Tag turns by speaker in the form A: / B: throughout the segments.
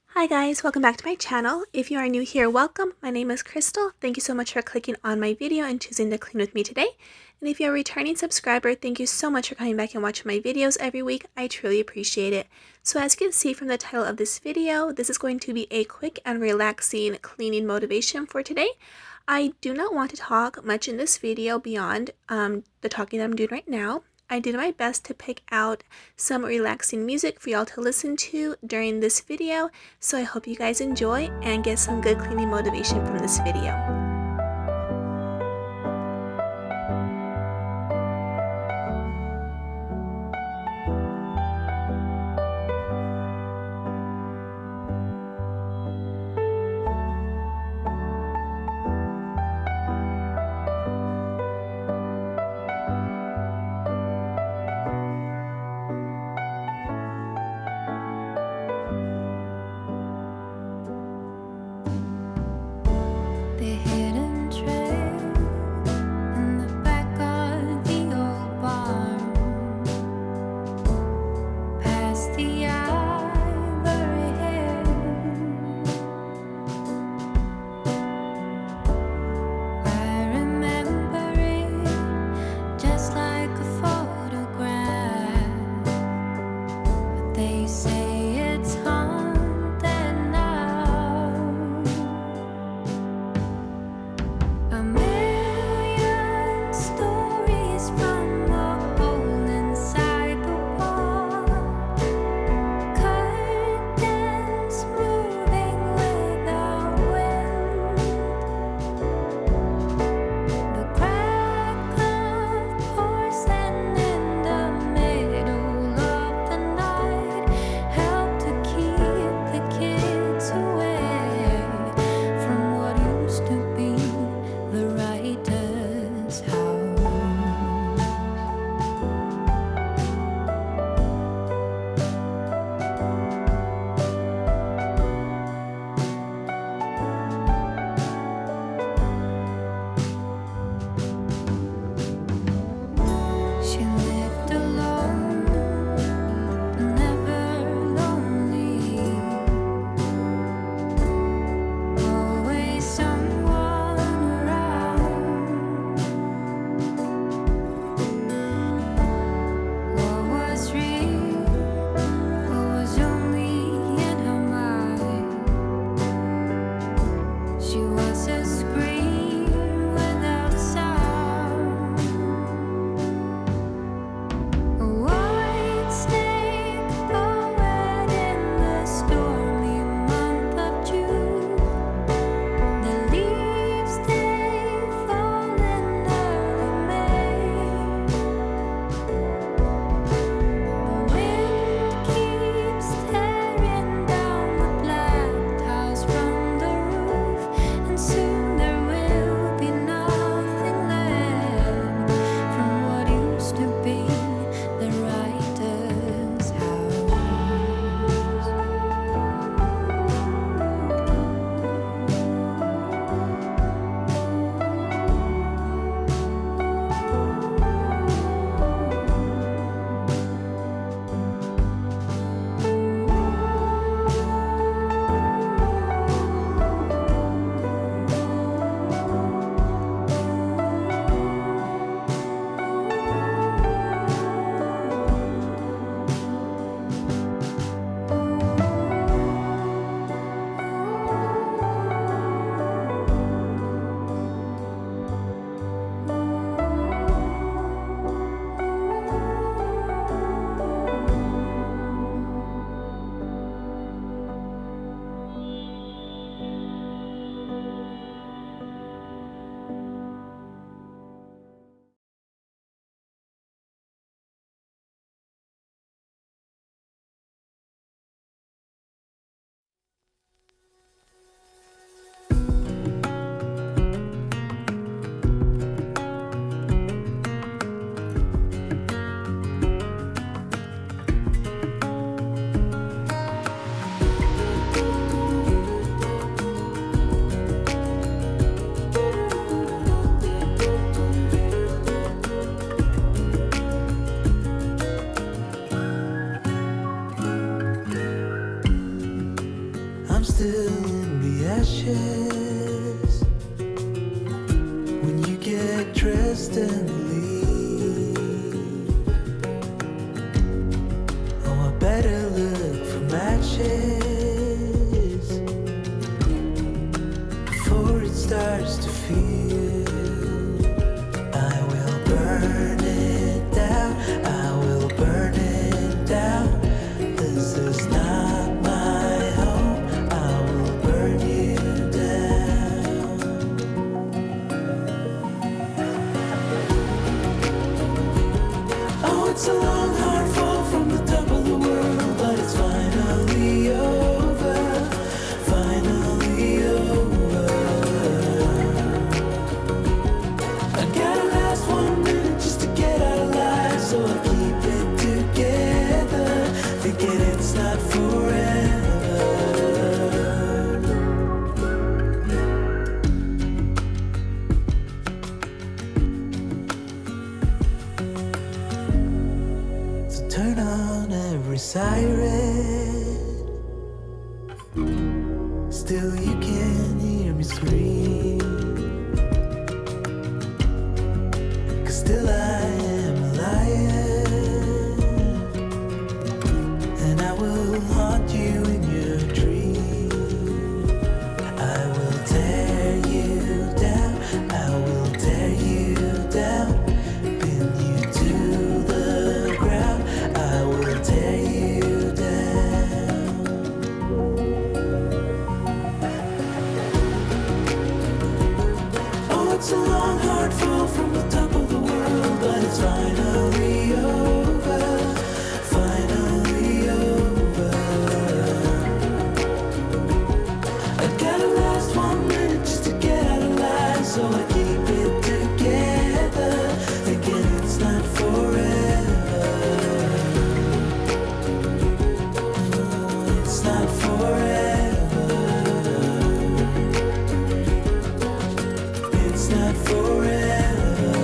A: Hi guys, welcome back to my channel. If you are new here, welcome. My name is Crystal. Thank you so much for clicking on my video and choosing to clean with me today. And if you're a returning subscriber, thank you so much for coming back and watching my videos every week. I truly appreciate it. So as you can see from the title of this video, this is going to be a quick and relaxing cleaning motivation for today. I do not want to talk much in this video beyond the talking I'm doing right now. I did my best to pick out some relaxing music for y'all to listen to during this video, so I hope you guys enjoy and get some good cleaning motivation from this video.
B: They it's a long, hard fall from the top of the world, but it's finally over, finally over. I gotta last 1 minute just to get out alive, so I keep it together, thinking it's not forever. So turn on every siren, still you can hear me scream, 'cause still I am a lion, and I will haunt you in your dream. I will tear you down, I will tear you down, pin you to the ground, I will tear you down. Oh, it's a long, hard fall from the top of the world, but it's finally over, finally over. I gotta last 1 minute just to get out alive, so I keep it together, thinking it's not forever. It's not forever. It's not forever.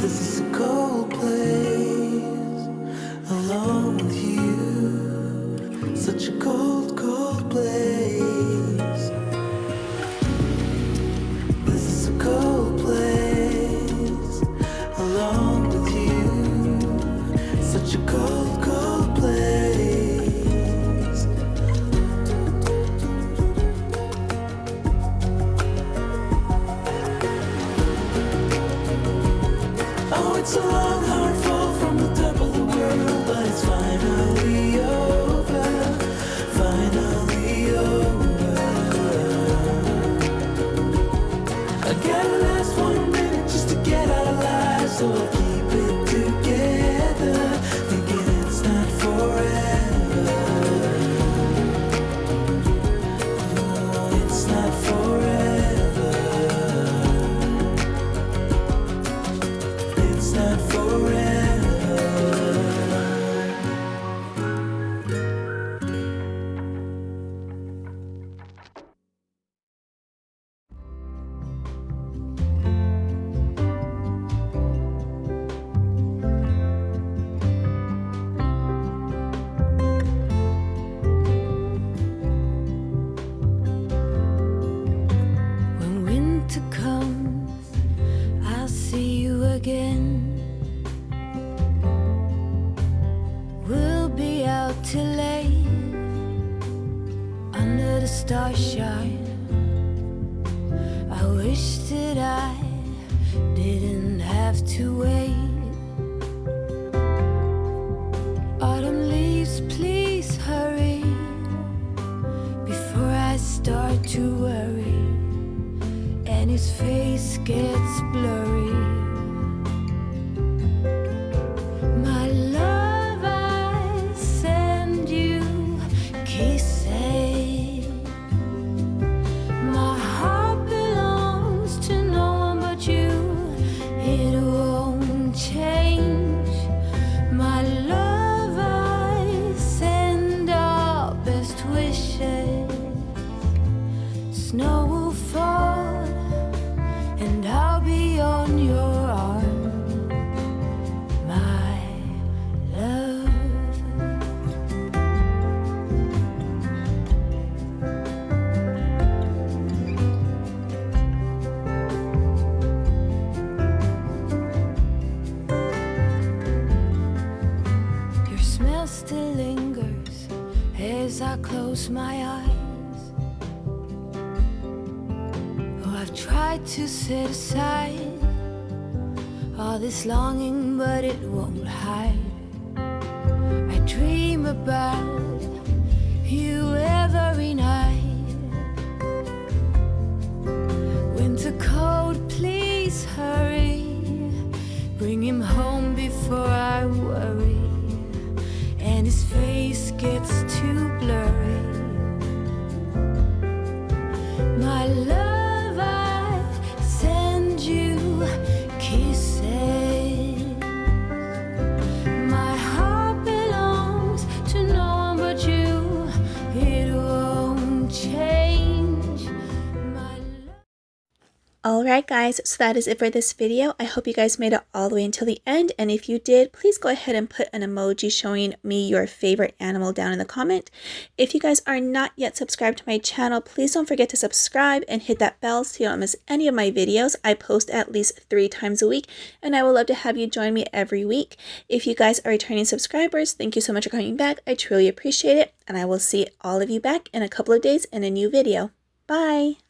B: This is a cold place, alone with you. Such a cold, cold place. This is a cold place, alone with you. Such a cold, cold place. Oh, it's a long, hard fall from the top of the world, but it's finally over, finally over. I gotta last 1 minute just to get out alive, so I keep it together, thinking it's not forever. It's not forever. It's not forever. When winter comes, I'll see you again. We'll be out till late, under the starshine. I wish that I didn't have to wait. Autumn leaves, please hurry, before I start to worry, and his face gets blurry. My love, I send you kisses. My heart belongs to no one but you. It won't change. My love, I send our best wishes. Snow will fall, and I'll be on your arm. My love. Your smell still lingers as I close my eyes. Oh, I've tried to set aside all this longing, but it won't hide. I dream about you every night. Winter cold, please hurry, bring him home
A: Alright guys, so that is it for this video. I hope you guys made it all the way until the end, and if you did, please go ahead and put an emoji showing me your favorite animal down in the comment. If you guys are not yet subscribed to my channel, please don't forget to subscribe and hit that bell so you don't miss any of my videos. I post at least 3 times a week, and I would love to have you join me every week. If you guys are returning subscribers, thank you so much for coming back. I truly appreciate it, and I will see all of you back in a couple of days in a new video. Bye!